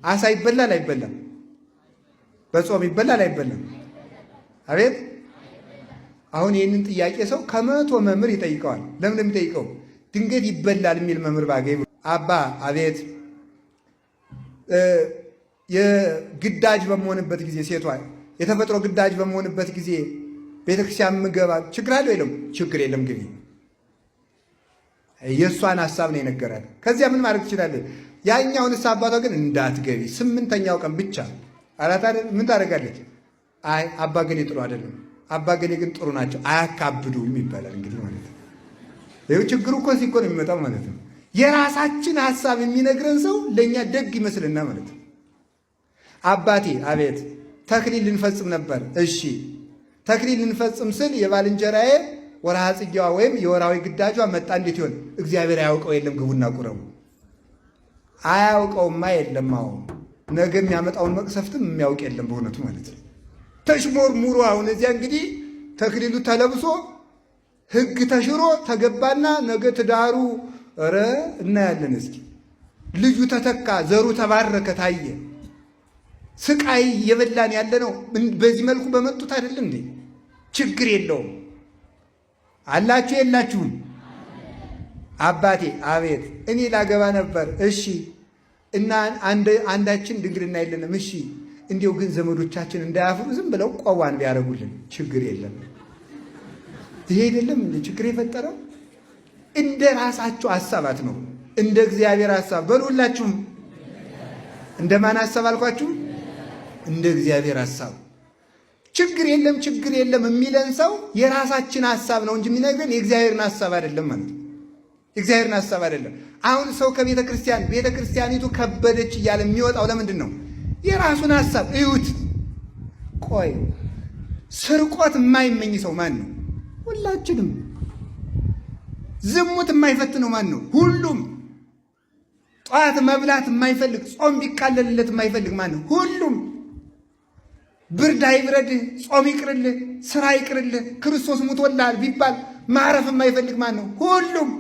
አሳ ይበላል አይበላም? በጾም ይበላል አይበላም? አቤት። አሁን ይህንን ጥያቄ ሰው ከመቶ መምህር ይጠይቀዋል። ለምን የሚጠይቀው? ድንገት ይበላል የሚል መምህር ባገኝ አባ አቤት የግዳጅ በመሆንበት ጊዜ ሴቷ የተፈጥሮ ግዳጅ በመሆንበት ጊዜ ቤተክርስቲያን ምገባ ችግር አለው የለም? ችግር የለም ግቢ። የእሷን ሀሳብ ነው የነገራል። ከዚያ ምን ማድረግ ትችላለህ? ያኛውንስ አባቷ ግን እንዳትገቢ 8ኛው ቀን ብቻ አራት አይደል? ምን ታደርጋለች? አይ አባ ገሌ ጥሩ አይደለም፣ አባ ገሌ ግን ጥሩ ናቸው አያካብዱም ይባላል። እንግዲህ ማለት ነው ይኸው ችግሩ እኮ እዚህ እኮ ነው የሚመጣው ማለት ነው። የራሳችን ሀሳብ የሚነግረን ሰው ለእኛ ደግ ይመስልና ማለት ነው። አባቴ አቤት ተክሊል ልንፈጽም ነበር። እሺ ተክሊል ልንፈጽም ስል የባልንጀራዬ ወርሃ ጽጌዋ ወይም የወራዊ ግዳጇ መጣ። እንዴት ይሆን? እግዚአብሔር አያውቀው የለም? ግቡና ቁረቡ። አያውቀውማ የለም። አሁን ነገ የሚያመጣውን መቅሰፍትም የሚያውቅ የለም በእውነቱ ማለት ነው። ተሽሞር ሙሮ አሁን እዚያ እንግዲህ ተክሊሉ ተለብሶ ሕግ ተሽሮ ተገባና ነገ ትዳሩ ኧረ እናያለን። እስኪ ልጁ ተተካ፣ ዘሩ ተባረከ፣ ታየ። ስቃይ እየበላን ያለ ነው። በዚህ መልኩ በመጡት አይደለም እንዴ? ችግር የለውም። አላችሁ የላችሁም? አባቴ አቤት እኔ ላገባ ነበር። እሺ እና አንዳችን ድንግልና የለንም። እሺ እንዲሁ ግን ዘመዶቻችን እንዳያፍሩ ዝም ብለው ቆዋን ቢያደርጉልን ችግር የለም። ይሄ አይደለም እንዴ ችግር የፈጠረው? እንደ ራሳችሁ ሐሳባት ነው፣ እንደ እግዚአብሔር ሐሳብ በሉላችሁም። እንደማን ሐሳብ አልኳችሁ? እንደ እግዚአብሔር ሐሳብ። ችግር የለም ችግር የለም የሚለን ሰው የራሳችን ሐሳብ ነው እንጂ የሚነግረን የእግዚአብሔርን ሐሳብ አይደለም ማለት ነው። የእግዚአብሔርን ሐሳብ አይደለም። አሁን ሰው ከቤተ ክርስቲያን ቤተ ክርስቲያኒቱ ከበደች እያለ የሚወጣው ለምንድን ነው? የራሱን ሐሳብ እዩት። ቆይ ስርቆት የማይመኝ ሰው ማን ነው? ሁላችንም። ዝሙት የማይፈትነው ማን ነው? ሁሉም። ጠዋት መብላት የማይፈልግ ጾም ቢቃለልለት የማይፈልግ ማን ነው? ሁሉም። ብርድ አይብረድህ፣ ጾም ይቅርልህ፣ ስራ ይቅርልህ፣ ክርስቶስ ሙቶልሃል ቢባል ማረፍ የማይፈልግ ማን ነው? ሁሉም።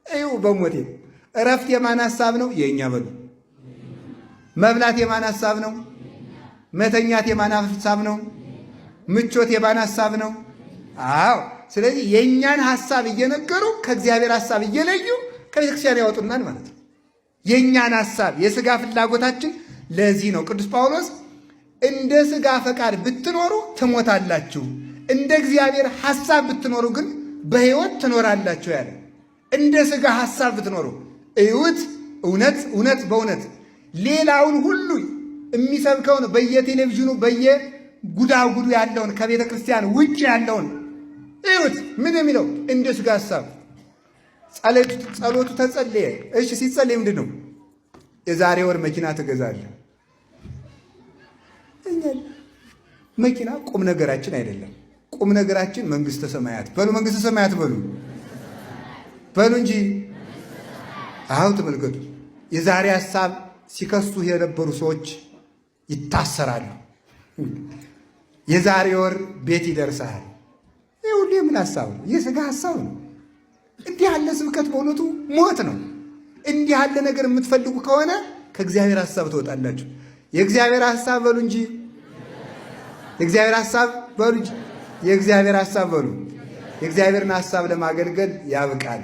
እዩ በሞቴ እረፍት የማን ሐሳብ ነው? የእኛ በሉ። መብላት የማን ሐሳብ ነው? መተኛት የማን ሐሳብ ነው? ምቾት የማን ሐሳብ ነው? አዎ። ስለዚህ የእኛን ሐሳብ እየነገሩ ከእግዚአብሔር ሐሳብ እየለዩ ከቤተክርስቲያን ያወጡናል ማለት ነው። የእኛን ሐሳብ የሥጋ ፍላጎታችን። ለዚህ ነው ቅዱስ ጳውሎስ እንደ ሥጋ ፈቃድ ብትኖሩ ትሞታላችሁ፣ እንደ እግዚአብሔር ሐሳብ ብትኖሩ ግን በሕይወት ትኖራላችሁ ያለ። እንደ ሥጋ ሐሳብ ብትኖሩ እዩት። እውነት እውነት በእውነት ሌላውን ሁሉ የሚሰብከውን በየቴሌቪዥኑ በየጉዳጉዱ ያለውን ከቤተ ክርስቲያን ውጭ ያለውን እዩት። ምን የሚለው? እንደ ሥጋ ሐሳብ። ጸሎቱ ተጸለየ። እሺ ሲጸለይ ምንድን ነው? የዛሬ ወር መኪና ትገዛለህ። መኪና ቁም ነገራችን አይደለም። ቁም ነገራችን መንግሥተ ሰማያት በሉ። መንግሥተ ሰማያት በሉ በሉ እንጂ። አሁን ተመልከቱ። የዛሬ ሐሳብ ሲከሱ የነበሩ ሰዎች ይታሰራሉ። የዛሬ ወር ቤት ይደርሳል። ይህ ሁሉ የምን ሐሳብ ነው? የሥጋ ሐሳብ ነው። እንዲህ ያለ ስብከት በእውነቱ ሞት ነው። እንዲህ ያለ ነገር የምትፈልጉ ከሆነ ከእግዚአብሔር ሐሳብ ትወጣላችሁ። የእግዚአብሔር ሐሳብ በሉ እንጂ። የእግዚአብሔር ሐሳብ በሉ እንጂ። የእግዚአብሔር ሐሳብ በሉ። የእግዚአብሔርን ሐሳብ ለማገልገል ያብቃል።